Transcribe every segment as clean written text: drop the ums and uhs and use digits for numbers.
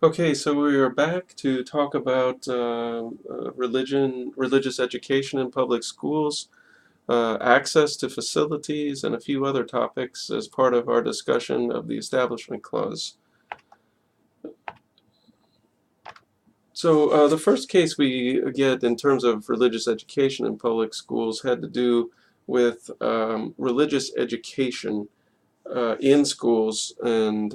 Okay, so we are back to talk about religious education in public schools, access to facilities, and a few other topics as part of our discussion of the Establishment Clause. So the first case we get in terms of religious education in public schools had to do with religious education in schools and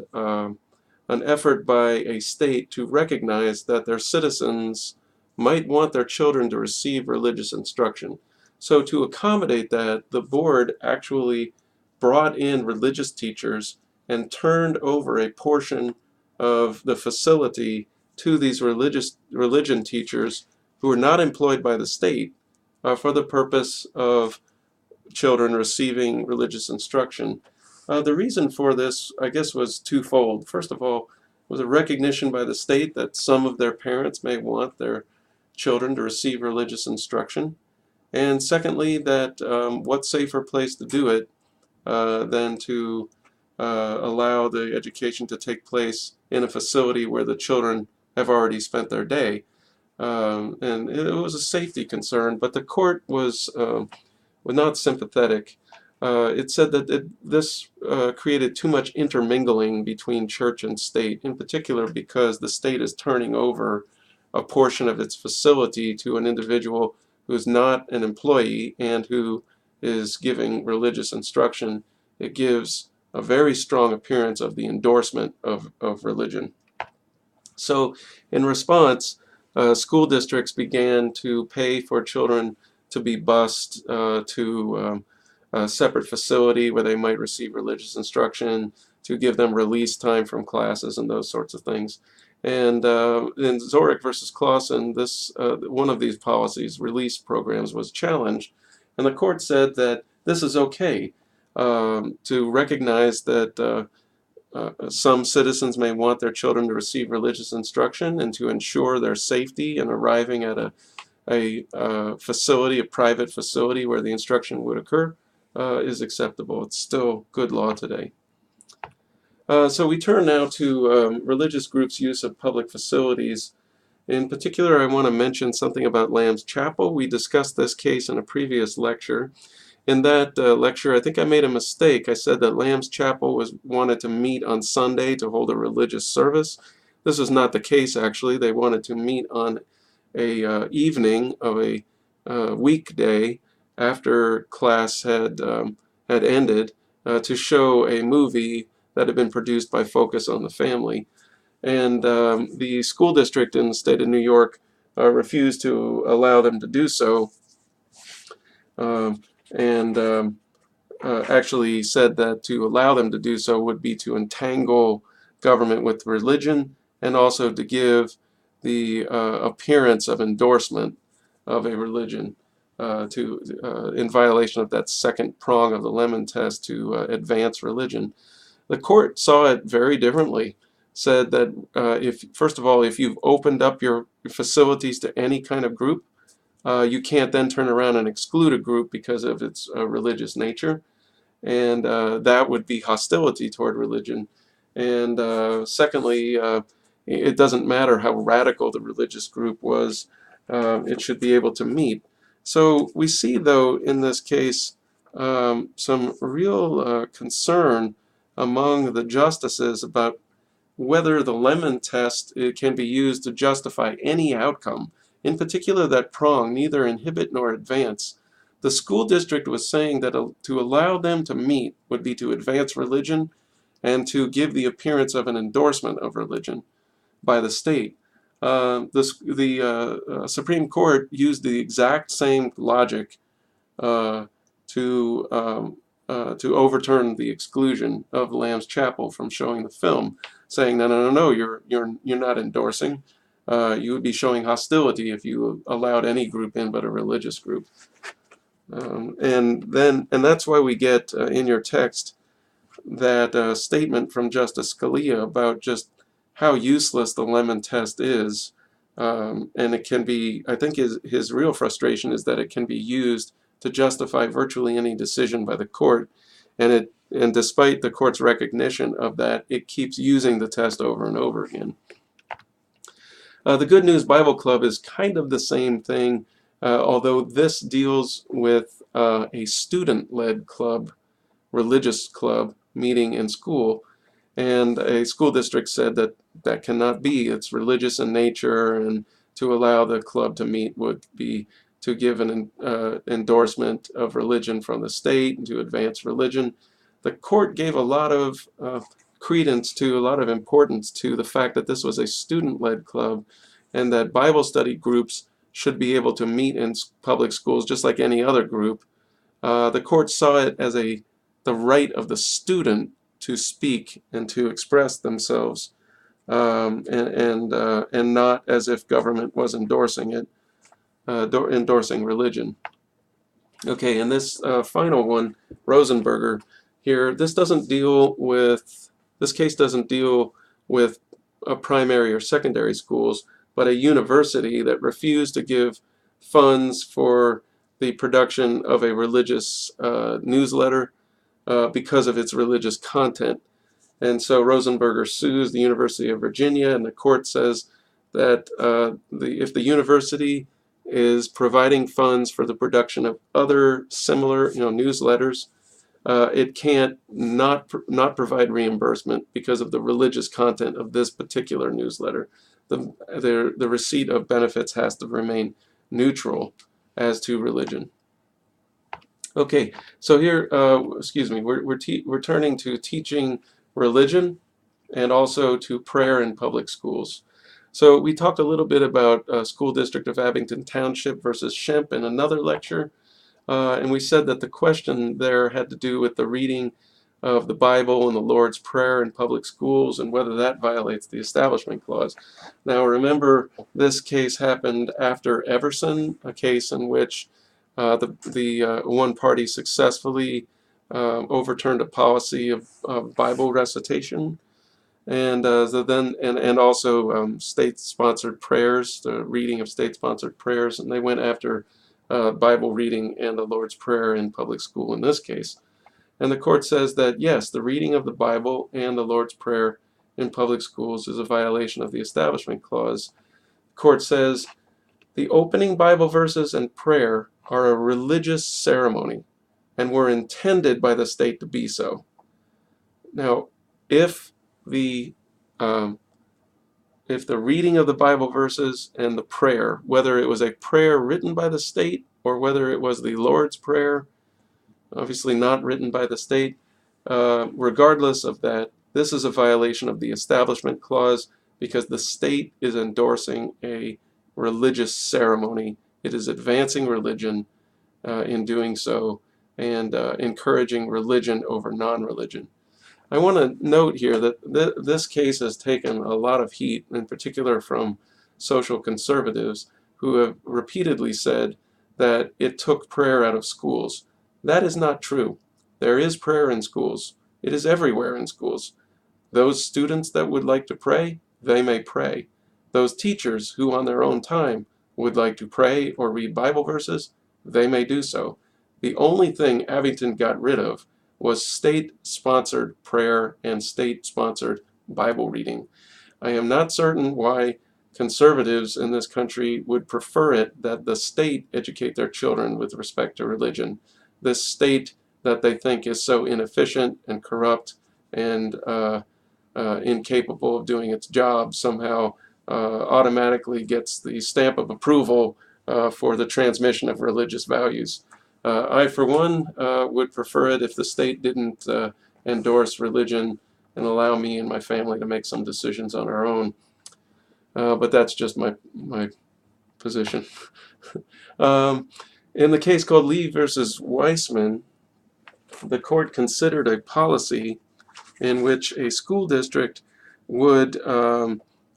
an effort by a state to recognize that their citizens might want their children to receive religious instruction. So, to accommodate that, the board actually brought in religious teachers and turned over a portion of the facility to these religion teachers who were not employed by the state for the purpose of children receiving religious instruction. The reason for this, I guess, was twofold. First of all, was a recognition by the state that some of their parents may want their children to receive religious instruction. And secondly, that what safer place to do it than to allow the education to take place in a facility where the children have already spent their day. And it was a safety concern, but the court was not sympathetic. It said that this created too much intermingling between church and state, in particular because the state is turning over a portion of its facility to an individual who's not an employee and who is giving religious instruction. It gives a very strong appearance of the endorsement of religion. So, in response, school districts began to pay for children to be bused to a separate facility where they might receive religious instruction, to give them release time from classes and those sorts of things. And in Zorich versus Clausen, this one of these policies, release programs, was challenged, and the court said that this is okay to recognize that some citizens may want their children to receive religious instruction, and to ensure their safety in arriving at a facility, a private facility where the instruction would occur, is acceptable. It's still good law today. So we turn now to religious groups' use of public facilities. In particular, I want to mention something about Lamb's Chapel. We discussed this case in a previous lecture. In that lecture, I think I made a mistake. I said that Lamb's Chapel wanted to meet on Sunday to hold a religious service. This is not the case, actually. They wanted to meet on a evening of a weekday after class had ended to show a movie that had been produced by Focus on the Family. And the school district in the state of New York refused to allow them to do so. And actually said that to allow them to do so would be to entangle government with religion, and also to give the appearance of endorsement of a religion in violation of that second prong of the Lemon Test to advance religion. The court saw it very differently. Said that if, first of all, if you've opened up your facilities to any kind of group, you can't then turn around and exclude a group because of its religious nature, and that would be hostility toward religion. And secondly, it doesn't matter how radical the religious group was, it should be able to meet. So we see, though, in this case, some real concern among the justices about whether the Lemon Test can be used to justify any outcome, in particular that prong, neither inhibit nor advance. The school district was saying that to allow them to meet would be to advance religion and to give the appearance of an endorsement of religion by the state. The Supreme Court used the exact same logic uh, to overturn the exclusion of Lamb's Chapel from showing the film, saying, no, you're not endorsing. You would be showing hostility if you allowed any group in but a religious group. And that's why we get in your text that statement from Justice Scalia about just how useless the Lemon Test is. And it can be, I think his real frustration is that it can be used to justify virtually any decision by the court. And despite the court's recognition of that, it keeps using the test over and over again. The Good News Bible Club is kind of the same thing, although this deals with a student-led club, religious club, meeting in school. And a school district said that that cannot be. It's religious in nature, and to allow the club to meet would be to give an endorsement of religion from the state and to advance religion. The court gave a lot of credence to, a lot of importance to the fact that this was a student-led club and that Bible study groups should be able to meet in public schools just like any other group. The court saw it as the right of the student to speak and to express themselves, and not as if government was endorsing it, endorsing religion. Okay, and this final one, Rosenberger, here, this case doesn't deal with primary or secondary schools, but a university that refused to give funds for the production of a religious newsletter because of its religious content. And so Rosenberger sues the University of Virginia, and the court says that if the university is providing funds for the production of other similar, newsletters, it can't not provide reimbursement because of the religious content of this particular newsletter. The receipt of benefits has to remain neutral as to religion. Okay, so here, we're turning to teaching religion and also to prayer in public schools. So we talked a little bit about School District of Abington Township versus Shemp in another lecture, and we said that the question there had to do with the reading of the Bible and the Lord's Prayer in public schools and whether that violates the Establishment Clause. Now remember, this case happened after Everson, a case in which the one party successfully overturned a policy of Bible recitation, and also state-sponsored prayers, the reading of state-sponsored prayers, and they went after Bible reading and the Lord's Prayer in public school in this case. And the court says that yes, the reading of the Bible and the Lord's Prayer in public schools is a violation of the Establishment Clause. The court says the opening Bible verses and prayer are a religious ceremony and were intended by the state to be so. Now, if the reading of the Bible verses and the prayer, whether it was a prayer written by the state or whether it was the Lord's Prayer, obviously not written by the state, regardless of that, this is a violation of the Establishment Clause because the state is endorsing a religious ceremony. It is advancing religion in doing so, and encouraging religion over non-religion. I want to note here that this case has taken a lot of heat, in particular from social conservatives who have repeatedly said that it took prayer out of schools. That is not true. There is prayer in schools. It is everywhere in schools. Those students that would like to pray, they may pray. Those teachers who on their own time would like to pray or read Bible verses, they may do so. The only thing Abington got rid of was state-sponsored prayer and state-sponsored Bible reading. I am not certain why conservatives in this country would prefer it that the state educate their children with respect to religion. This state that they think is so inefficient and corrupt and incapable of doing its job somehow automatically gets the stamp of approval for the transmission of religious values. I, for one, would prefer it if the state didn't endorse religion and allow me and my family to make some decisions on our own. But that's just my position. In the case called Lee versus Weissman, the court considered a policy in which a school district would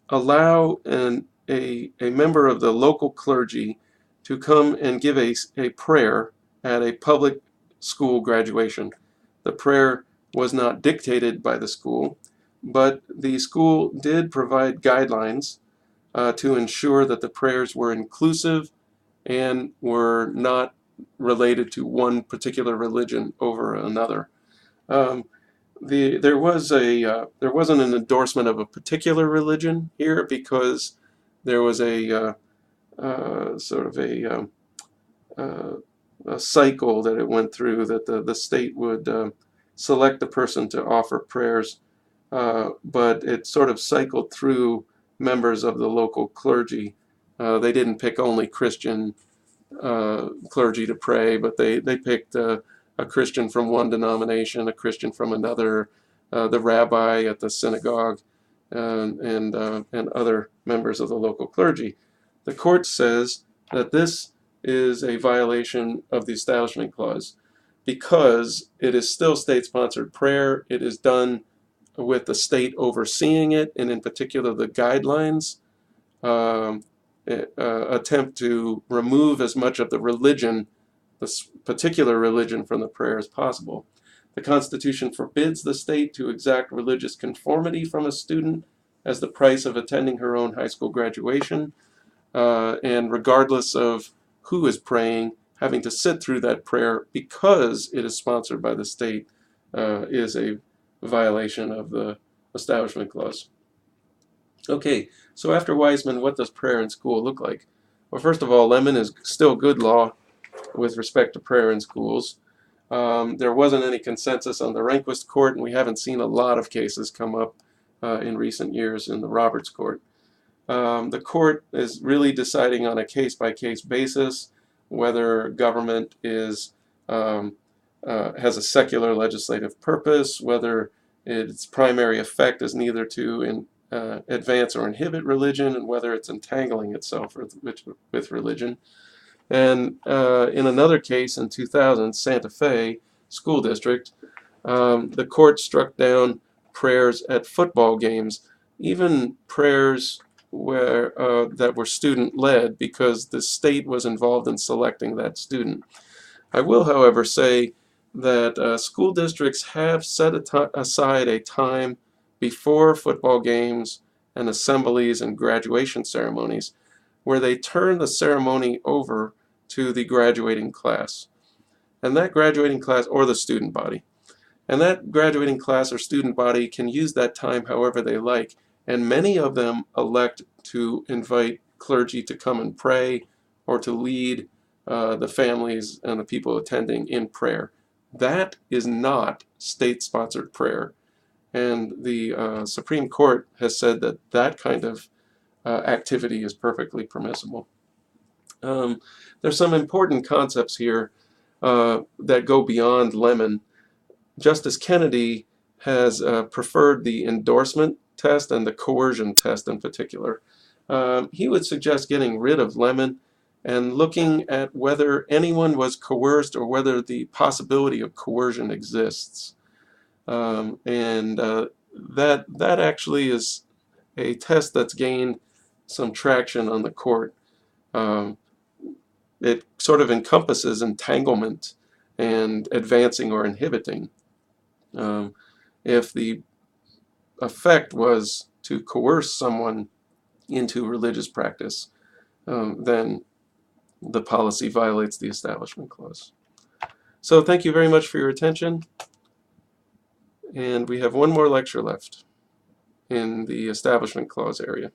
allow a member of the local clergy to come and give a prayer at a public school graduation. The prayer was not dictated by the school, but the school did provide guidelines to ensure that the prayers were inclusive and were not related to one particular religion over another. There wasn't an endorsement of a particular religion here because there was a sort of a cycle that it went through, that the state would select the person to offer prayers, but it sort of cycled through members of the local clergy. They didn't pick only Christian clergy to pray, but they picked a Christian from one denomination, a Christian from another, the rabbi at the synagogue, and other members of the local clergy. The court says that this is a violation of the Establishment Clause because it is still state-sponsored prayer. It is done with the state overseeing it, and in particular the guidelines attempt to remove as much of the religion, this particular religion, from the prayer as possible. The Constitution forbids the state to exact religious conformity from a student as the price of attending her own high school graduation, and regardless of who is praying, having to sit through that prayer because it is sponsored by the state is a violation of the Establishment Clause. Okay, so after Weisman, what does prayer in school look like? Well, first of all, Lemon is still good law with respect to prayer in schools. There wasn't any consensus on the Rehnquist court, and we haven't seen a lot of cases come up in recent years in the Roberts court. The court is really deciding on a case-by-case basis whether government is has a secular legislative purpose, whether its primary effect is neither to advance or inhibit religion, and whether it's entangling itself with religion. And in another case in 2000, Santa Fe School District, the court struck down prayers at football games, even prayers that were student-led, because the state was involved in selecting that student. I will, however, say that school districts have set aside a time before football games and assemblies and graduation ceremonies where they turn the ceremony over to the graduating class. And that graduating class, or the student body, and that graduating class or student body can use that time however they like, and many of them elect to invite clergy to come and pray or to lead the families and the people attending in prayer. That is not state-sponsored prayer. And the Supreme Court has said that that kind of activity is perfectly permissible. There's some important concepts here that go beyond Lemon. Justice Kennedy has preferred the endorsement test and the coercion test in particular. He would suggest getting rid of Lemon and looking at whether anyone was coerced or whether the possibility of coercion exists. That actually is a test that's gained some traction on the court. It sort of encompasses entanglement and advancing or inhibiting. If the effect was to coerce someone into religious practice, then the policy violates the Establishment Clause. So thank you very much for your attention. And we have one more lecture left in the Establishment Clause area.